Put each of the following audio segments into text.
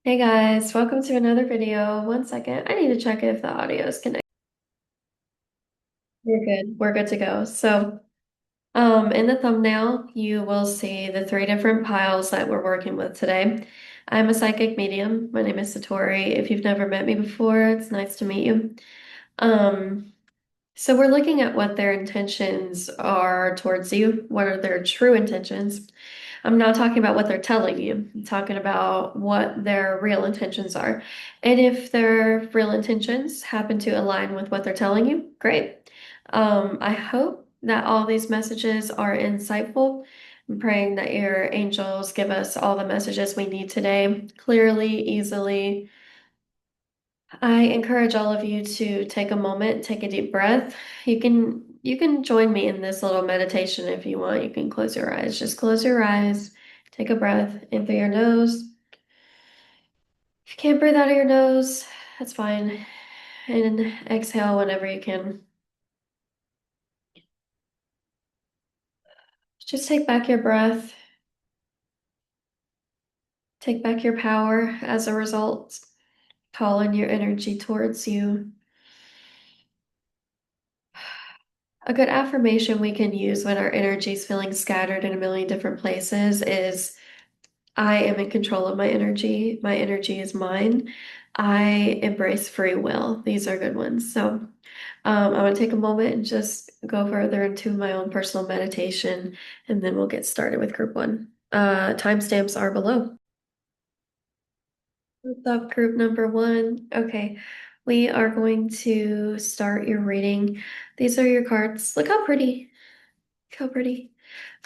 Hey guys, welcome to another video. One second, I need to check if the audio is connected. You're good. We're good to go. In the thumbnail, you will see the three different piles that we're working with today. I'm a psychic medium. My name is Satori. If you've never met me before, it's nice to meet you. Um, so we're looking at what their intentions are towards you. What are their true intentions? I'm not talking about what they're telling you. I'm talking about what their real intentions are. And if their real intentions happen to align with what they're telling you, great. I hope that all these messages are insightful. I'm praying that your angels give us all the messages we need today, clearly, easily. I encourage all of you to take a moment, take a deep breath. You can join me in this little meditation if you want. You can close your eyes. Just close your eyes, take a breath in through your nose. If you can't breathe out of your nose, that's fine. And exhale whenever you can. Just take back your breath, take back your power as a result. Call in your energy towards you. A good affirmation we can use when our energy is feeling scattered in a million different places is I am in control of my energy. My energy is mine. I embrace free will. These are good ones. I want to take a moment and just go further into my own personal meditation, and then we'll get started with group one. Timestamps are below. What's up, group number one? Okay, we are going to start your reading. These are your cards. Look how pretty. Look how pretty.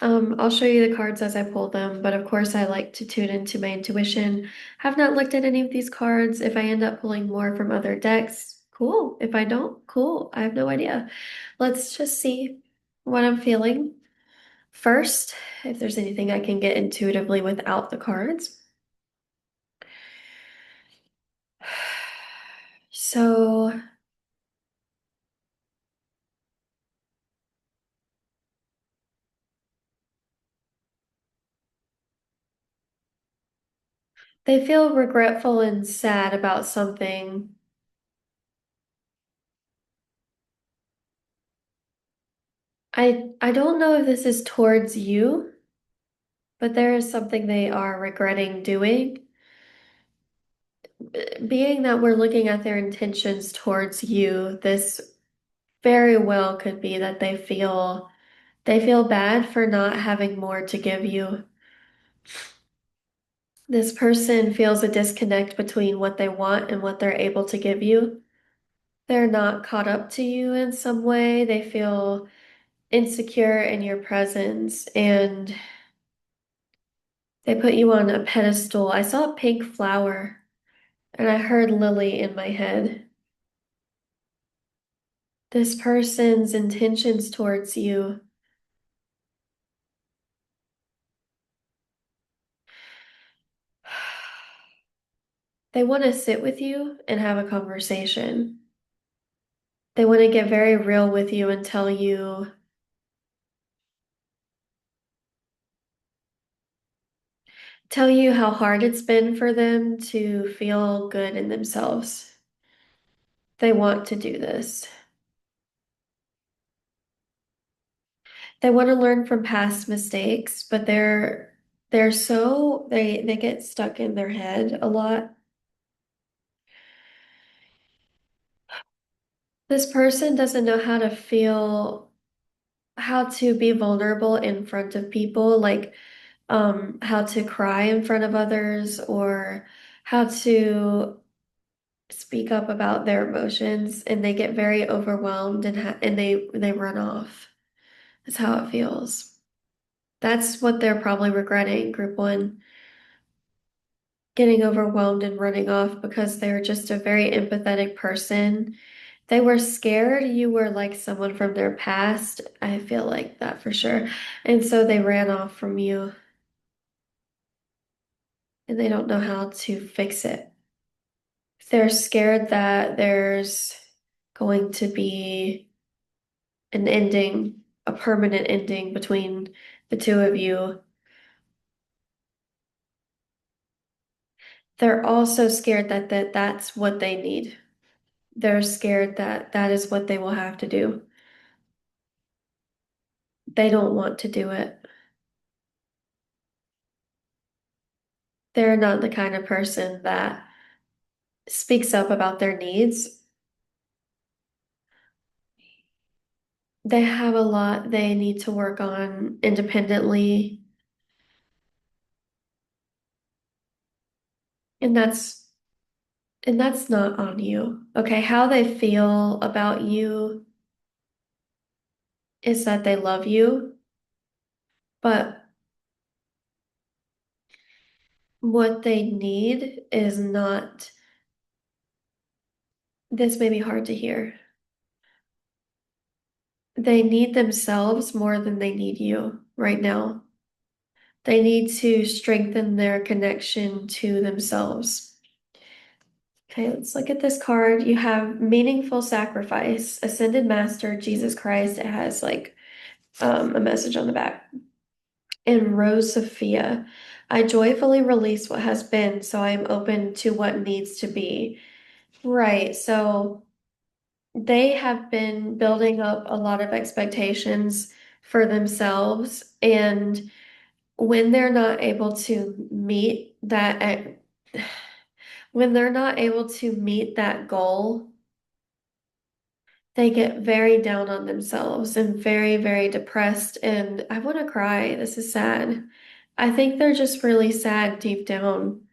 I'll show you the cards as I pull them, but of course I like to tune into my intuition. Have not looked at any of these cards. If I end up pulling more from other decks, cool. If I don't, cool. I have no idea. Let's just see what I'm feeling first, if there's anything I can get intuitively without the cards. So they feel regretful and sad about something. I don't know if this is towards you, but there is something they are regretting doing. Being that we're looking at their intentions towards you, this very well could be that they feel bad for not having more to give you. This person feels a disconnect between what they want and what they're able to give you. They're not caught up to you in some way. They feel insecure in your presence and they put you on a pedestal. I saw a pink flower and I heard lily in my head. This person's intentions towards you, they want to sit with you and have a conversation. They want to get very real with you and tell you how hard it's been for them to feel good in themselves. They want to do this. They want to learn from past mistakes, but they get stuck in their head a lot. This person doesn't know how to be vulnerable in front of people, like how to cry in front of others or how to speak up about their emotions, and they get very overwhelmed and they run off. That's how it feels. That's what they're probably regretting, group one, getting overwhelmed and running off because they're just a very empathetic person. They were scared you were like someone from their past. I feel like that for sure. And so they ran off from you and they don't know how to fix it. They're scared that there's going to be an ending, a permanent ending between the two of you. They're also scared that that's what they need. They're scared that that is what they will have to do. They don't want to do it. They're not the kind of person that speaks up about their needs. They have a lot they need to work on independently, and that's not on you. Okay, how they feel about you is that they love you, but what they need is not, this may be hard to hear. They need themselves more than they need you right now. They need to strengthen their connection to themselves. Okay, let's look at this card. You have meaningful sacrifice, ascended master, Jesus Christ. It has like a message on the back. And Rose Sophia. I joyfully release what has been, so I am open to what needs to be. Right. So they have been building up a lot of expectations for themselves, and when they're not able to meet that, when they're not able to meet that goal, they get very down on themselves and very, very depressed. And I want to cry. This is sad. I think they're just really sad deep down.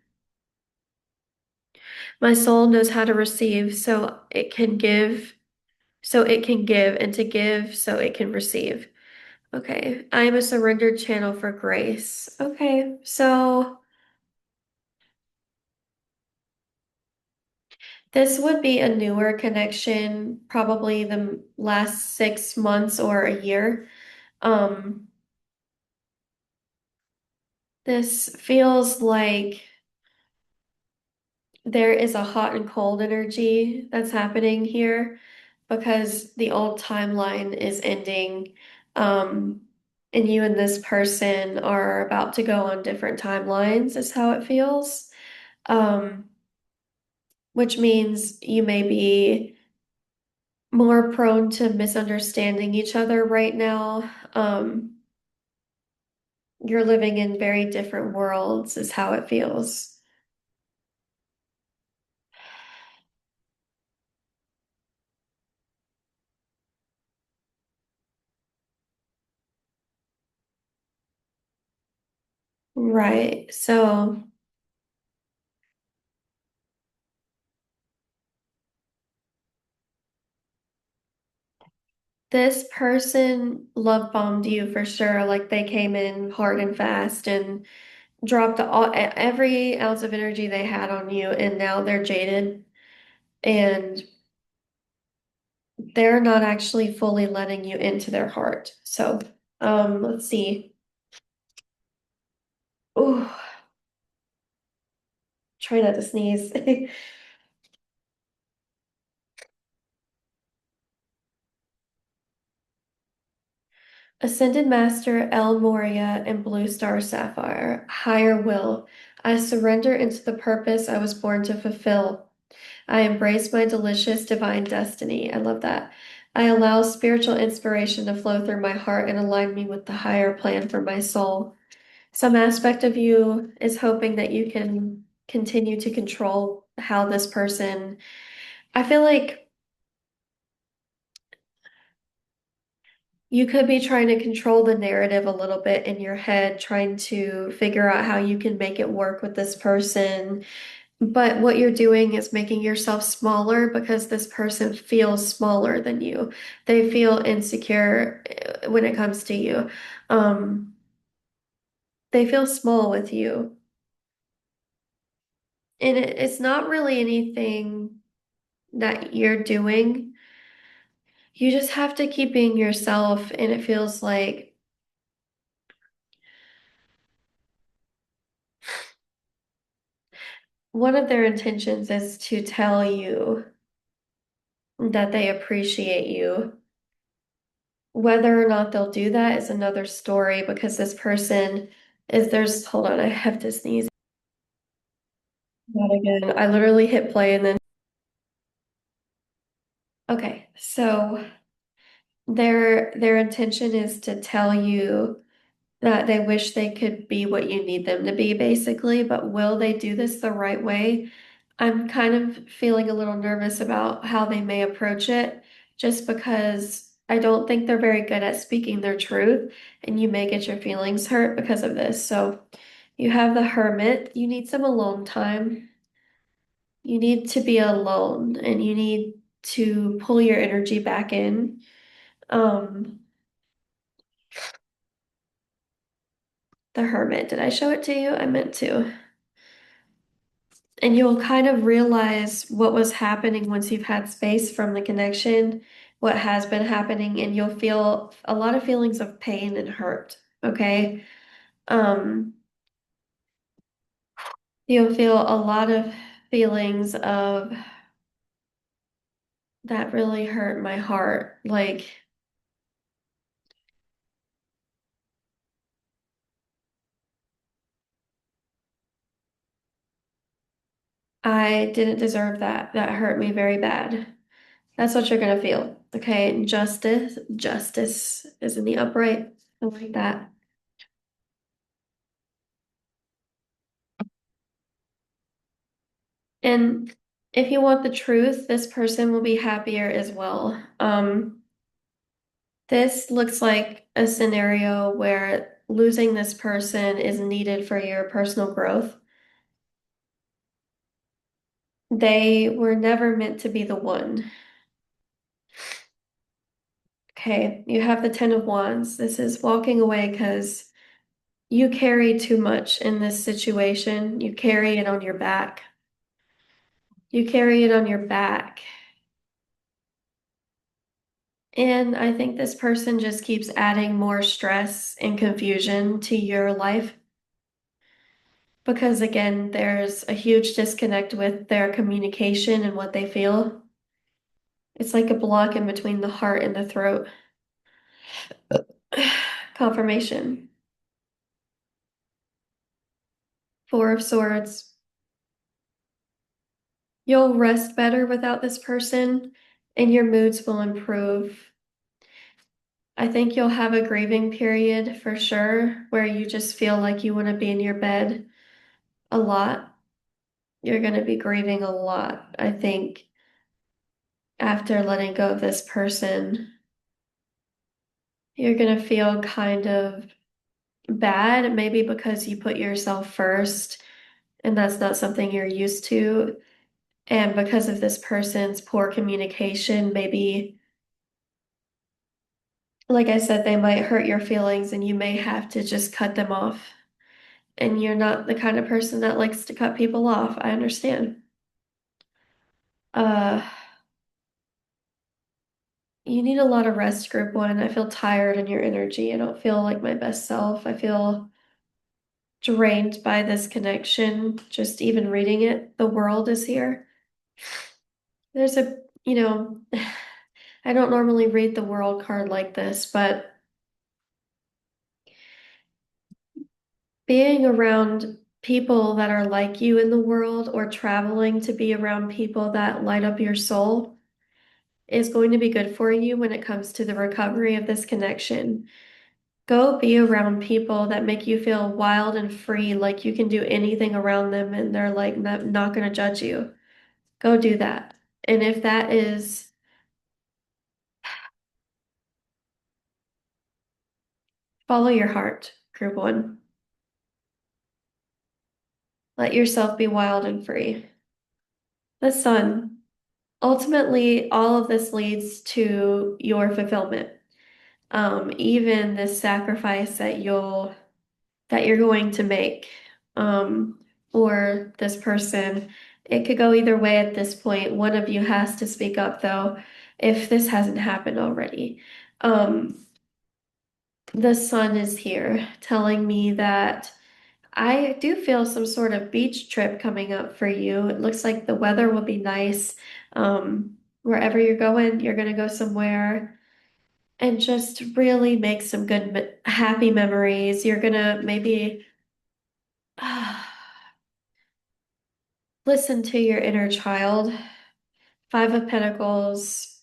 My soul knows how to receive so it can give, so it can give, and to give so it can receive. Okay, I am a surrendered channel for grace. Okay, so this would be a newer connection, probably the last 6 months or a year. Um, this feels like there is a hot and cold energy that's happening here because the old timeline is ending. Um, and you and this person are about to go on different timelines, is how it feels. Um, which means you may be more prone to misunderstanding each other right now. You're living in very different worlds, is how it feels. Right. So this person love bombed you for sure. Like they came in hard and fast and dropped every ounce of energy they had on you, and now they're jaded and they're not actually fully letting you into their heart. So, let's see. Oh, try not to sneeze. Ascended Master El Moria and Blue Star Sapphire, higher will. I surrender into the purpose I was born to fulfill. I embrace my delicious divine destiny. I love that. I allow spiritual inspiration to flow through my heart and align me with the higher plan for my soul. Some aspect of you is hoping that you can continue to control how this person. I feel like you could be trying to control the narrative a little bit in your head, trying to figure out how you can make it work with this person. But what you're doing is making yourself smaller because this person feels smaller than you. They feel insecure when it comes to you. Um, they feel small with you. And it's not really anything that you're doing. You just have to keep being yourself. And it feels like one of their intentions is to tell you that they appreciate you. Whether or not they'll do that is another story because this person is there's hold on, I have to sneeze. that again. I literally hit play and then, okay, so their intention is to tell you that they wish they could be what you need them to be, basically, but will they do this the right way? I'm kind of feeling a little nervous about how they may approach it, just because I don't think they're very good at speaking their truth, and you may get your feelings hurt because of this. So you have the hermit, you need some alone time. You need to be alone and you need to pull your energy back in. Um, the hermit, did I show it to you? I meant to. And you'll kind of realize what was happening once you've had space from the connection, what has been happening, and you'll feel a lot of feelings of pain and hurt. Okay. Um, you'll feel a lot of feelings of that really hurt my heart. Like, I didn't deserve that. That hurt me very bad. That's what you're gonna feel. Okay. Justice is in the upright. I like that. And if you want the truth, this person will be happier as well. This looks like a scenario where losing this person is needed for your personal growth. They were never meant to be the one. Okay, you have the Ten of Wands. This is walking away because you carry too much in this situation. You carry it on your back. You carry it on your back. And I think this person just keeps adding more stress and confusion to your life because, again, there's a huge disconnect with their communication and what they feel. It's like a block in between the heart and the throat. Confirmation. Four of Swords. You'll rest better without this person and your moods will improve. I think you'll have a grieving period for sure where you just feel like you want to be in your bed a lot. You're going to be grieving a lot, I think, after letting go of this person. You're going to feel kind of bad, maybe because you put yourself first, and that's not something you're used to. And because of this person's poor communication, maybe, like I said, they might hurt your feelings and you may have to just cut them off. And you're not the kind of person that likes to cut people off. I understand. Uh, you need a lot of rest, group one. I feel tired in your energy. I don't feel like my best self. I feel drained by this connection. Just even reading it, the world is here. There's I don't normally read the world card like this, but being around people that are like you in the world or traveling to be around people that light up your soul is going to be good for you when it comes to the recovery of this connection. Go be around people that make you feel wild and free, like you can do anything around them and they're like not going to judge you. Go do that. And if that is, follow your heart, group one. Let yourself be wild and free. The sun. Ultimately, all of this leads to your fulfillment. Even this sacrifice that you're going to make, or this person. It could go either way at this point. One of you has to speak up though, if this hasn't happened already. Um, the sun is here telling me that I do feel some sort of beach trip coming up for you. It looks like the weather will be nice. Wherever you're going, you're going to go somewhere and just really make some good, happy memories. You're going to maybe listen to your inner child. Five of Pentacles.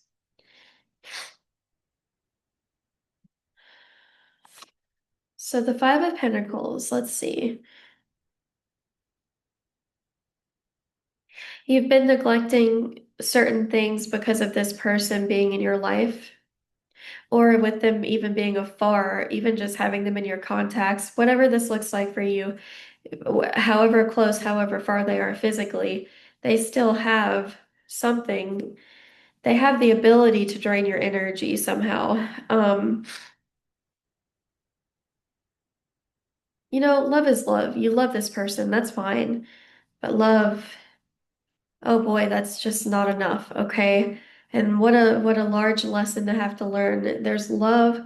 So the Five of Pentacles, let's see. You've been neglecting certain things because of this person being in your life, or with them even being afar, even just having them in your contacts, whatever this looks like for you, however close, however far they are physically, they still have something. They have the ability to drain your energy somehow. Love is love. You love this person, that's fine. But love, oh boy, that's just not enough, okay? And what a large lesson to have to learn. There's love,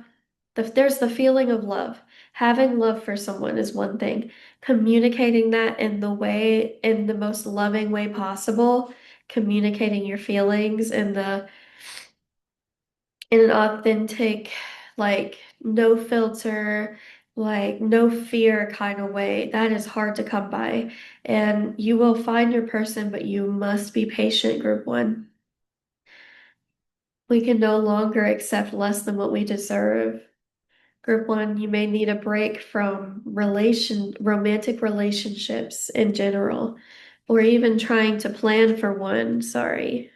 there's the feeling of love. Having love for someone is one thing. Communicating that in the most loving way possible, communicating your feelings in an authentic, like no filter, like no fear kind of way. That is hard to come by. And you will find your person, but you must be patient, group one. We can no longer accept less than what we deserve. Group one, you may need a break from romantic relationships in general, or even trying to plan for one. Sorry.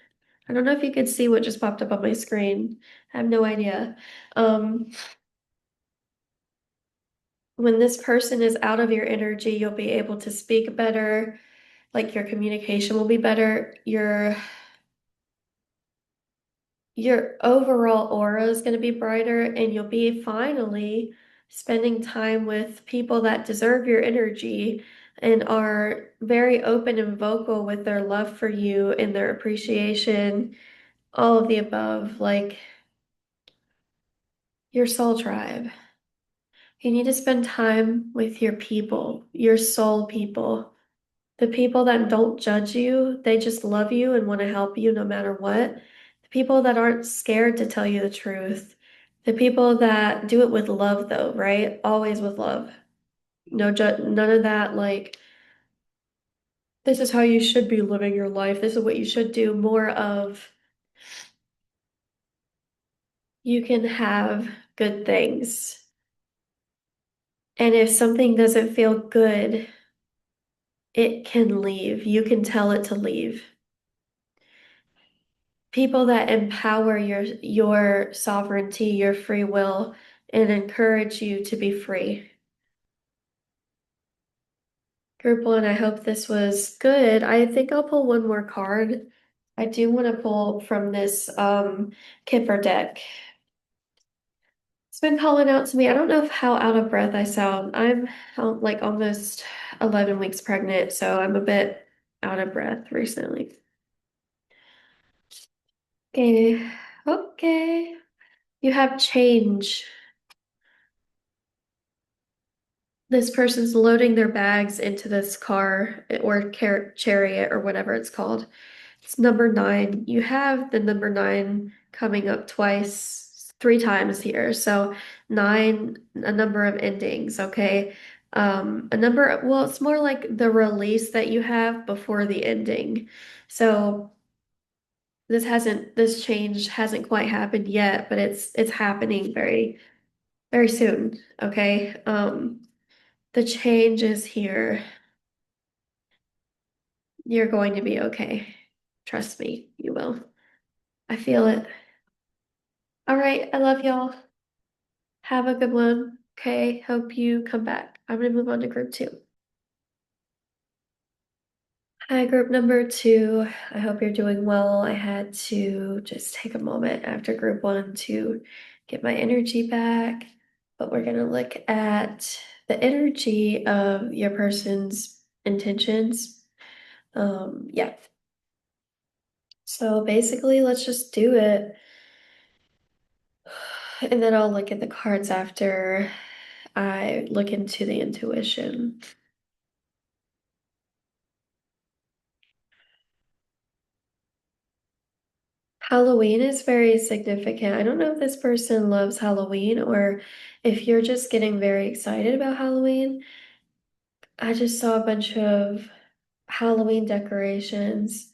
I don't know if you could see what just popped up on my screen. I have no idea. Um, when this person is out of your energy, you'll be able to speak better, like your communication will be better. Your overall aura is going to be brighter, and you'll be finally spending time with people that deserve your energy and are very open and vocal with their love for you and their appreciation, all of the above, like your soul tribe. You need to spend time with your people, your soul people. The people that don't judge you, they just love you and want to help you no matter what. The people that aren't scared to tell you the truth. The people that do it with love, though, right? Always with love. No none of that, like, this is how you should be living your life. This is what you should do. More of, you can have good things. And if something doesn't feel good, it can leave. You can tell it to leave. People that empower your sovereignty, your free will, and encourage you to be free. Group one, I hope this was good. I think I'll pull one more card. I do want to pull from this Kipper deck. It's been calling out to me. I don't know how out of breath I sound. I'm like almost 11 weeks pregnant, so I'm a bit out of breath recently. Okay, okay. You have change. This person's loading their bags into this car or chariot or whatever it's called. It's number nine. You have the number nine coming up twice, three times here. So nine, a number of endings, okay? Well, it's more like the release that you have before the ending. So this change hasn't quite happened yet, but it's happening very, very soon, okay? The change is here. You're going to be okay. Trust me, you will. I feel it. All right, I love y'all. Have a good one. Okay, hope you come back. I'm gonna move on to group two. Hi, group number two. I hope you're doing well. I had to just take a moment after group one to get my energy back, but we're gonna look at the energy of your person's intentions. Yeah. So basically, let's just do it. And then I'll look at the cards after I look into the intuition. Halloween is very significant. I don't know if this person loves Halloween or if you're just getting very excited about Halloween. I just saw a bunch of Halloween decorations.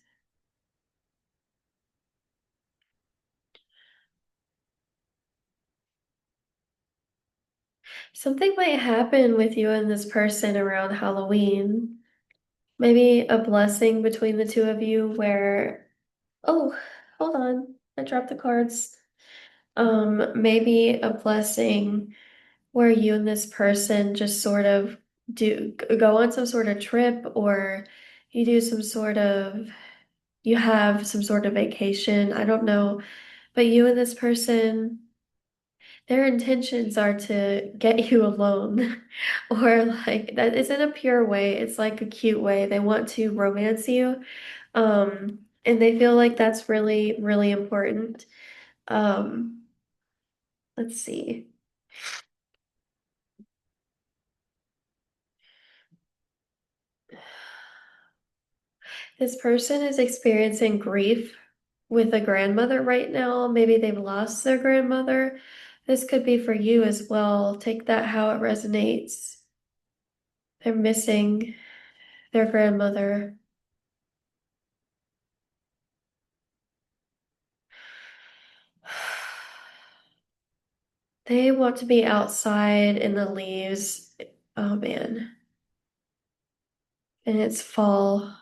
Something might happen with you and this person around Halloween. Maybe a blessing between the two of you where, oh, hold on, I dropped the cards. Maybe a blessing where you and this person just sort of go on some sort of trip, or you do some sort of you have some sort of vacation. I don't know, but you and this person, their intentions are to get you alone, or like that isn't a pure way. It's like a cute way. They want to romance you, and they feel like that's really, really important. Um, let's see. This person is experiencing grief with a grandmother right now. Maybe they've lost their grandmother. This could be for you as well. Take that how it resonates. They're missing their grandmother. They want to be outside in the leaves. Oh man. And it's fall.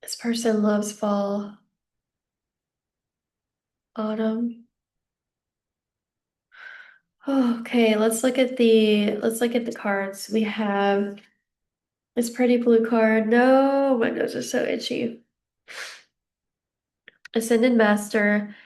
This person loves fall, autumn. Oh, okay, let's look at the cards. We have this pretty blue card. No, my nose is so itchy. Ascended Master,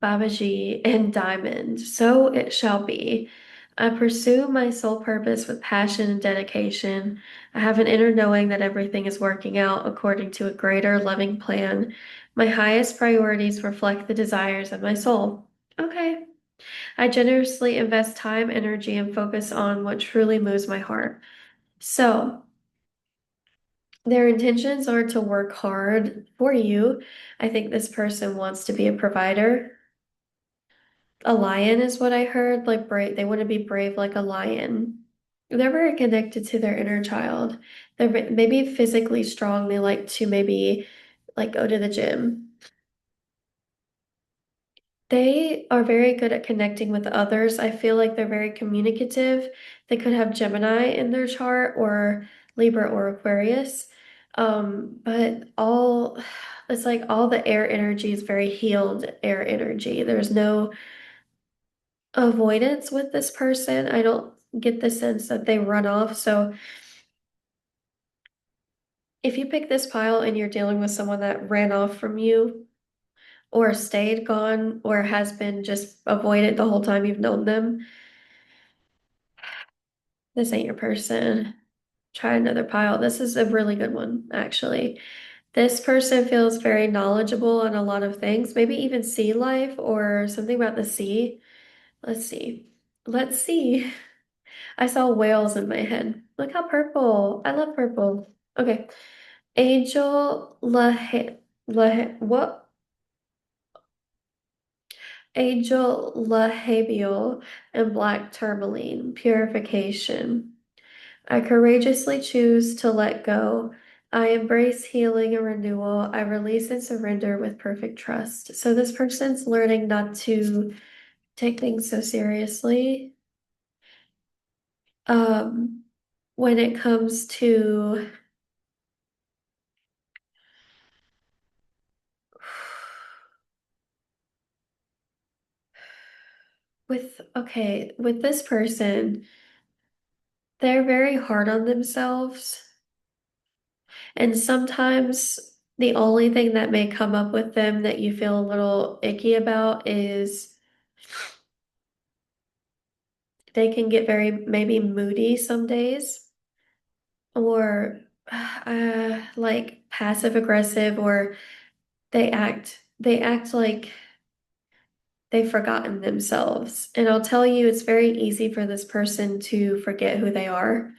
Babaji, and Diamond. So it shall be. I pursue my sole purpose with passion and dedication. I have an inner knowing that everything is working out according to a greater loving plan. My highest priorities reflect the desires of my soul. Okay. I generously invest time, energy, and focus on what truly moves my heart. So, their intentions are to work hard for you. I think this person wants to be a provider. A lion is what I heard, like brave. They want to be brave like a lion. They're very connected to their inner child. They're maybe physically strong. They like to maybe like go to the gym. They are very good at connecting with others. I feel like they're very communicative. They could have Gemini in their chart or Libra or Aquarius. But all it's like all the air energy is very healed air energy. There's no avoidance with this person. I don't get the sense that they run off. So if you pick this pile and you're dealing with someone that ran off from you or stayed gone or has been just avoided the whole time you've known them, this ain't your person. Try another pile. This is a really good one, actually. This person feels very knowledgeable on a lot of things, maybe even sea life or something about the sea. Let's see. Let's see. I saw whales in my head. Look how purple. I love purple. Okay. Angel what? Angel Lahabial and black tourmaline. Purification. I courageously choose to let go. I embrace healing and renewal. I release and surrender with perfect trust. So this person's learning not to take things so seriously. Um, when it comes to with this person, they're very hard on themselves. And sometimes the only thing that may come up with them that you feel a little icky about is they can get very maybe moody some days or like passive aggressive or they act like they've forgotten themselves. And I'll tell you, it's very easy for this person to forget who they are.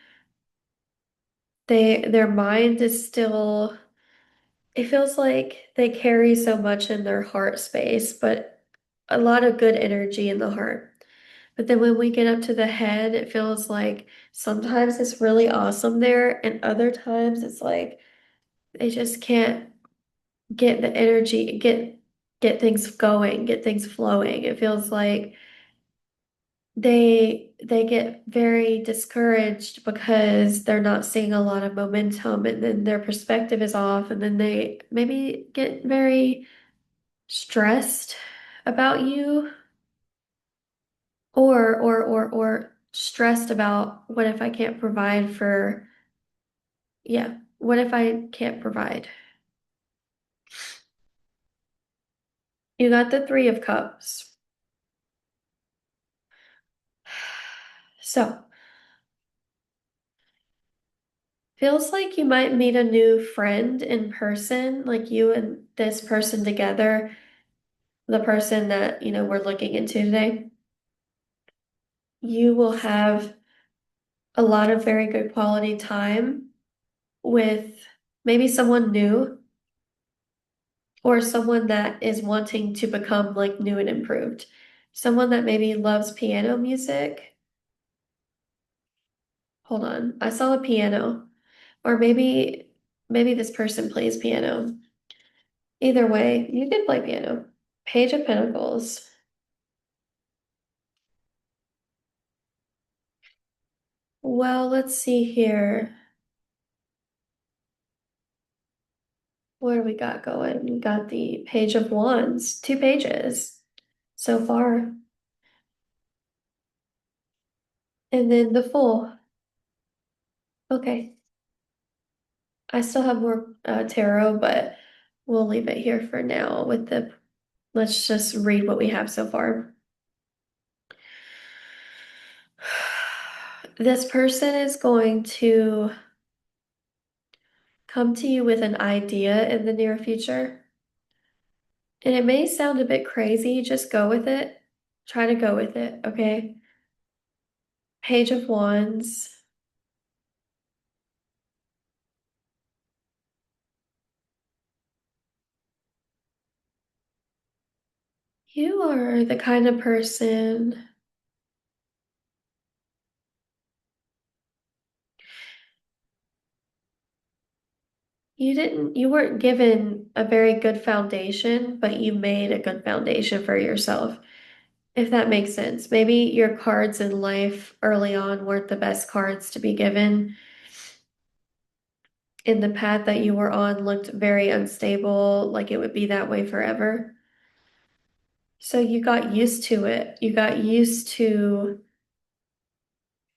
Their mind is still, it feels like they carry so much in their heart space, but a lot of good energy in the heart. But then when we get up to the head, it feels like sometimes it's really awesome there, and other times it's like they just can't get the energy, get things going, get things flowing. It feels like they get very discouraged because they're not seeing a lot of momentum, and then their perspective is off, and then they maybe get very stressed about you, or stressed about what if I can't provide for, yeah, what if I can't provide? You got the Three of Cups. So, feels like you might meet a new friend in person, like you and this person together, the person that, we're looking into today. You will have a lot of very good quality time with maybe someone new or someone that is wanting to become like new and improved. Someone that maybe loves piano music. Hold on, I saw a piano. Or maybe this person plays piano. Either way, you can play piano. Page of Pentacles. Well, let's see here. What do we got going? We got the Page of Wands, 2 pages so far. And then the Fool. Okay. I still have more tarot, but we'll leave it here for now with let's just read what we have so far. This person is going to come to you with an idea in the near future. And it may sound a bit crazy, just go with it. Try to go with it, okay? Page of Wands. You are the kind of person, you weren't given a very good foundation, but you made a good foundation for yourself, if that makes sense. Maybe your cards in life early on weren't the best cards to be given. In the path that you were on looked very unstable, like it would be that way forever. So you got used to it. You got used to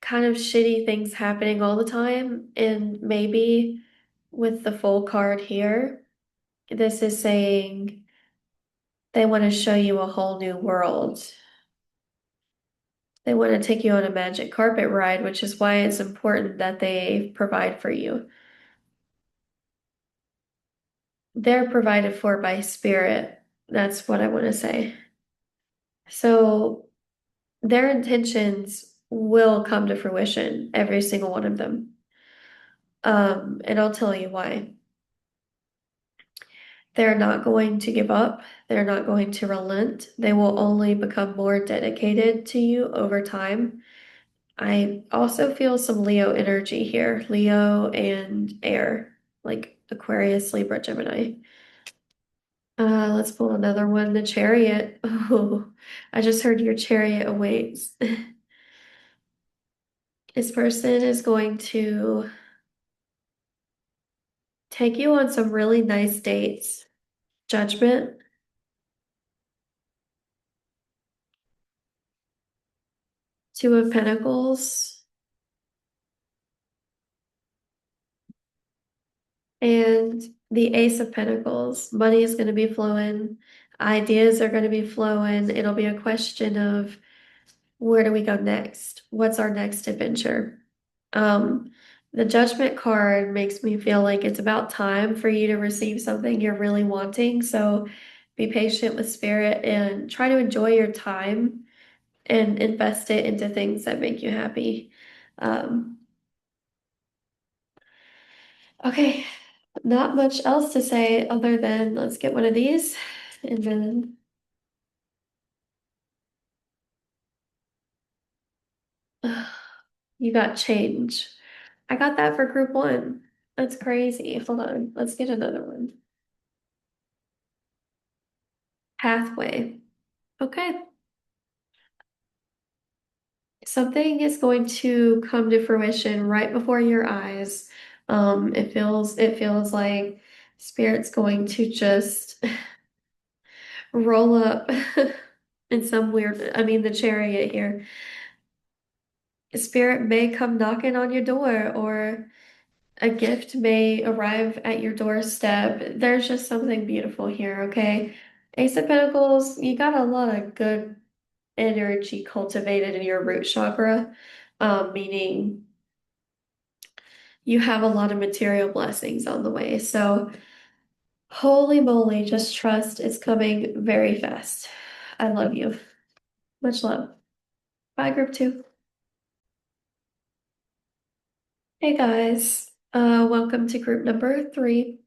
kind of shitty things happening all the time. And maybe with the full card here, this is saying they want to show you a whole new world. They want to take you on a magic carpet ride, which is why it's important that they provide for you. They're provided for by spirit. That's what I want to say. So their intentions will come to fruition, every single one of them. And I'll tell you why. They're not going to give up. They're not going to relent. They will only become more dedicated to you over time. I also feel some Leo energy here, Leo and air, like Aquarius, Libra, Gemini. Let's pull another one, the Chariot. Oh, I just heard your chariot awaits. This person is going to take you on some really nice dates. Judgment, Two of Pentacles, and the Ace of Pentacles. Money is going to be flowing. Ideas are going to be flowing. It'll be a question of where do we go next? What's our next adventure? Um, the Judgment card makes me feel like it's about time for you to receive something you're really wanting. So be patient with spirit and try to enjoy your time and invest it into things that make you happy. Um, okay, not much else to say other than let's get one of these and then You got change. I got that for group one. That's crazy. Hold on. Let's get another one. Pathway. Okay. Something is going to come to fruition right before your eyes. It feels like Spirit's going to just roll up in some weird, I mean, the chariot here. Spirit may come knocking on your door, or a gift may arrive at your doorstep. There's just something beautiful here, okay? Ace of Pentacles, you got a lot of good energy cultivated in your root chakra, meaning you have a lot of material blessings on the way. So, holy moly, just trust it's coming very fast. I love you. Much love. Bye, group two. Hey guys, welcome to group number three.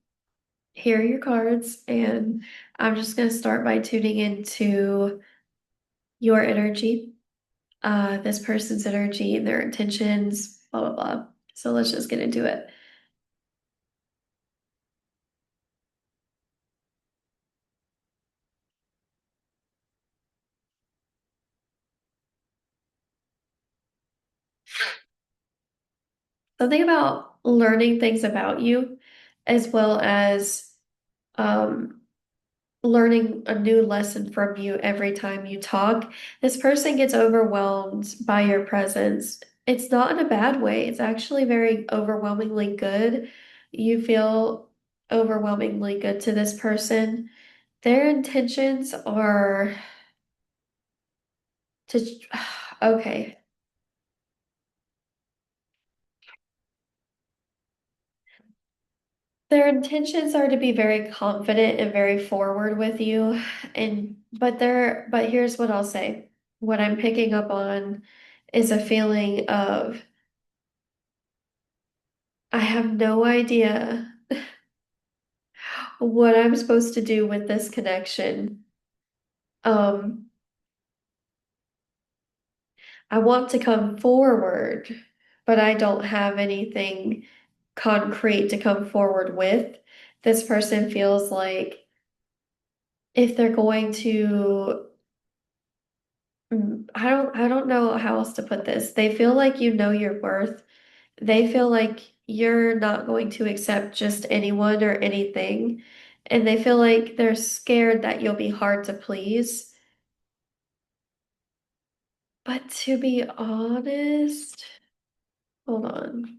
Here are your cards, and I'm just going to start by tuning into your energy, this person's energy and their intentions, blah, blah, blah. So let's just get into it. Something about learning things about you, as well as um, learning a new lesson from you every time you talk. This person gets overwhelmed by your presence. It's not in a bad way, it's actually very overwhelmingly good. You feel overwhelmingly good to this person. Their intentions are to, okay. Their intentions are to be very confident and very forward with you. But here's what I'll say. What I'm picking up on is a feeling of I have no idea what I'm supposed to do with this connection. Um, I want to come forward, but I don't have anything concrete to come forward with. This person feels like if they're going to, I don't know how else to put this. They feel like you know your worth. They feel like you're not going to accept just anyone or anything. And they feel like they're scared that you'll be hard to please. But to be honest, hold on.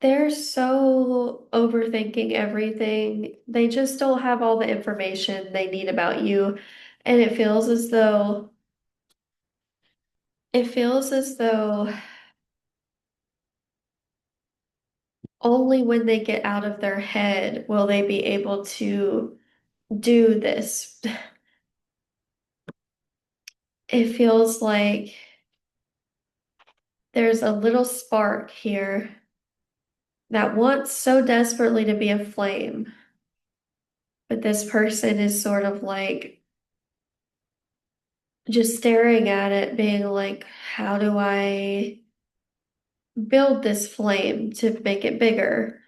They're so overthinking everything. They just don't have all the information they need about you. And it feels as though only when they get out of their head will they be able to do this. It feels like there's a little spark here that wants so desperately to be a flame, but this person is sort of like just staring at it, being like, how do I build this flame to make it bigger?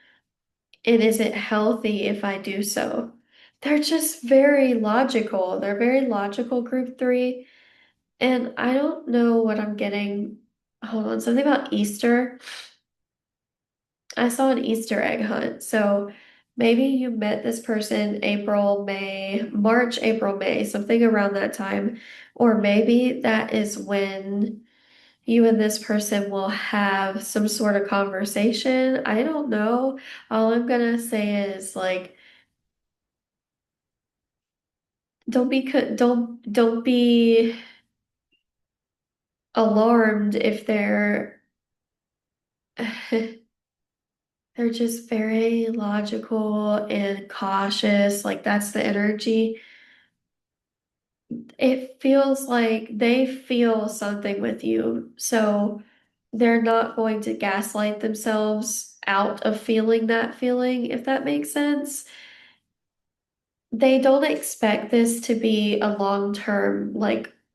And is it healthy if I do so? They're just very logical. They're very logical, group three. And I don't know what I'm getting. Hold on, something about Easter. I saw an Easter egg hunt. So maybe you met this person April, May, March, April, May, something around that time. Or maybe that is when you and this person will have some sort of conversation. I don't know. All I'm gonna say is like, don't be alarmed if they're just very logical and cautious. Like that's the energy. It feels like they feel something with you. So they're not going to gaslight themselves out of feeling that feeling, if that makes sense. They don't expect this to be a long-term, like,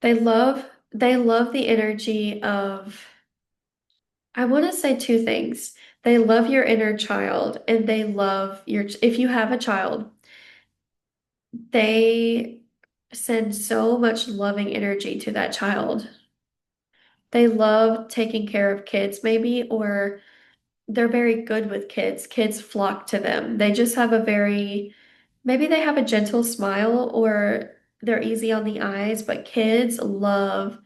They love the energy of, I want to say two things. They love your inner child and they love if you have a child, they send so much loving energy to that child. They love taking care of kids, maybe, or they're very good with kids. Kids flock to them. They just have a very, maybe they have a gentle smile or they're easy on the eyes, but kids love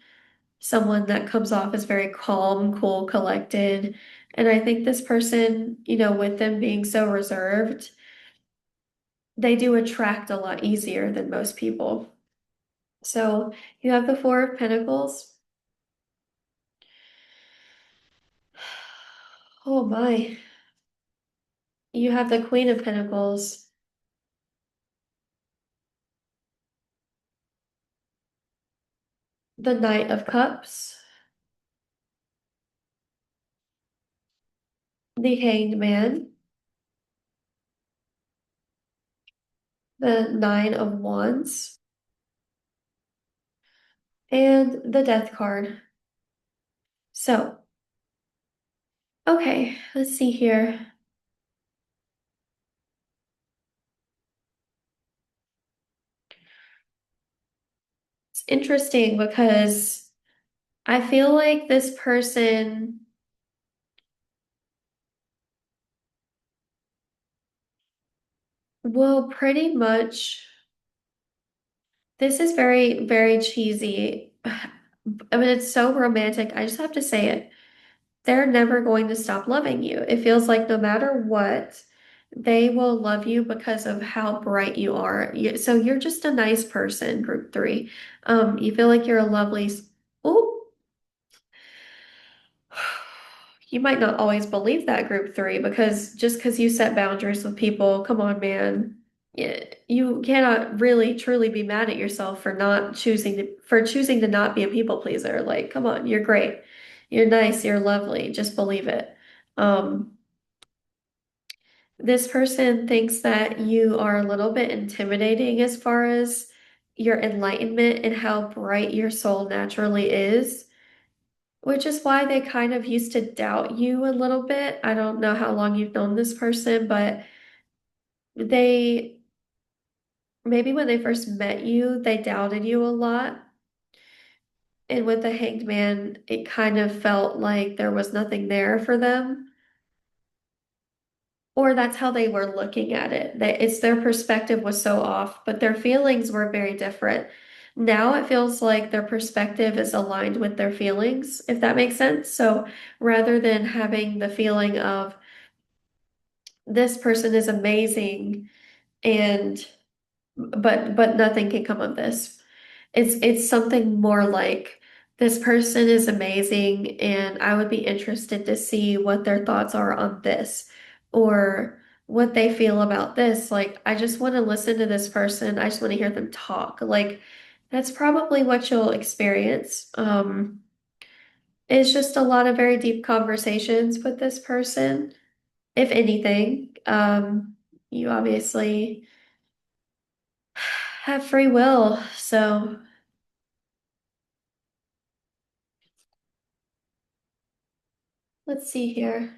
someone that comes off as very calm, cool, collected. And I think this person, with them being so reserved, they do attract a lot easier than most people. So you have the Four of Pentacles. Oh my. You have the Queen of Pentacles, the Knight of Cups, the Hanged Man, the Nine of Wands, and the Death card. So, okay, let's see here. It's interesting because I feel like this person will pretty much, this is very, very cheesy. I mean, it's so romantic. I just have to say it. They're never going to stop loving you. It feels like no matter what, they will love you because of how bright you are. So you're just a nice person, group three. You feel like you're a lovely, oh, you might not always believe that group three because just because you set boundaries with people, come on, man. You cannot really truly be mad at yourself for choosing to not be a people pleaser. Like, come on, you're great. You're nice, you're lovely. Just believe it. Um, this person thinks that you are a little bit intimidating as far as your enlightenment and how bright your soul naturally is, which is why they kind of used to doubt you a little bit. I don't know how long you've known this person, but they maybe when they first met you, they doubted you a lot. And with the Hanged Man, it kind of felt like there was nothing there for them. Or that's how they were looking at it. It's their perspective was so off, but their feelings were very different. Now it feels like their perspective is aligned with their feelings, if that makes sense. So rather than having the feeling of this person is amazing and but nothing can come of this. It's something more like this person is amazing and I would be interested to see what their thoughts are on this or what they feel about this. Like I just want to listen to this person. I just want to hear them talk. Like that's probably what you'll experience. It's just a lot of very deep conversations with this person, if anything. You obviously have free will, so let's see here.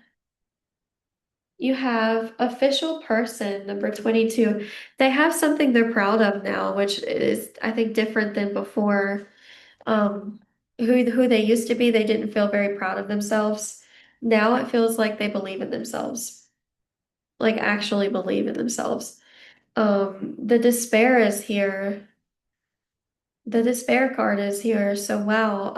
You have official person, number 22. They have something they're proud of now, which is, I think, different than before. Um, who they used to be, they didn't feel very proud of themselves. Now it feels like they believe in themselves, like actually believe in themselves. The despair is here. The despair card is here. So wow.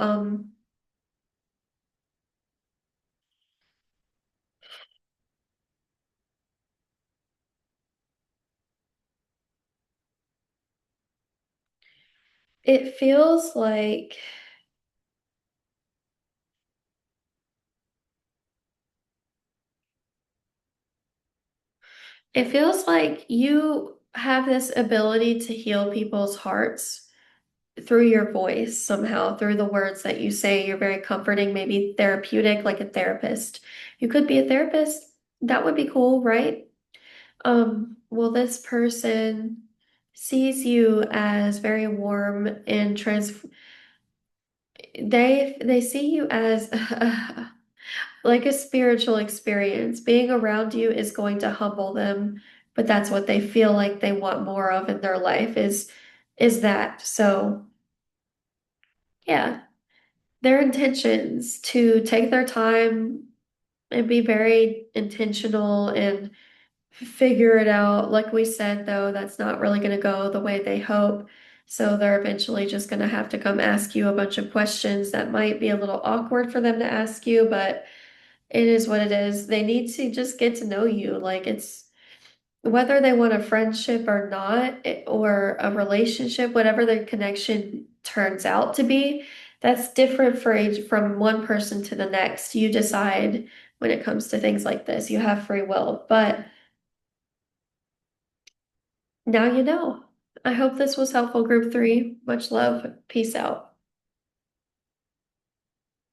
It feels like it feels like you have this ability to heal people's hearts through your voice somehow, through the words that you say. You're very comforting, maybe therapeutic, like a therapist. You could be a therapist. That would be cool, right? Well, this person sees you as very warm and they see you as like a spiritual experience. Being around you is going to humble them, but that's what they feel like they want more of in their life is that. So, yeah, their intentions to take their time and be very intentional and figure it out. Like we said, though, that's not really going to go the way they hope. So they're eventually just going to have to come ask you a bunch of questions that might be a little awkward for them to ask you, but it is what it is. They need to just get to know you. Like it's whether they want a friendship or not, or a relationship, whatever the connection turns out to be, that's different for each from one person to the next. You decide when it comes to things like this. You have free will, but now you know. I hope this was helpful, group three. Much love. Peace out.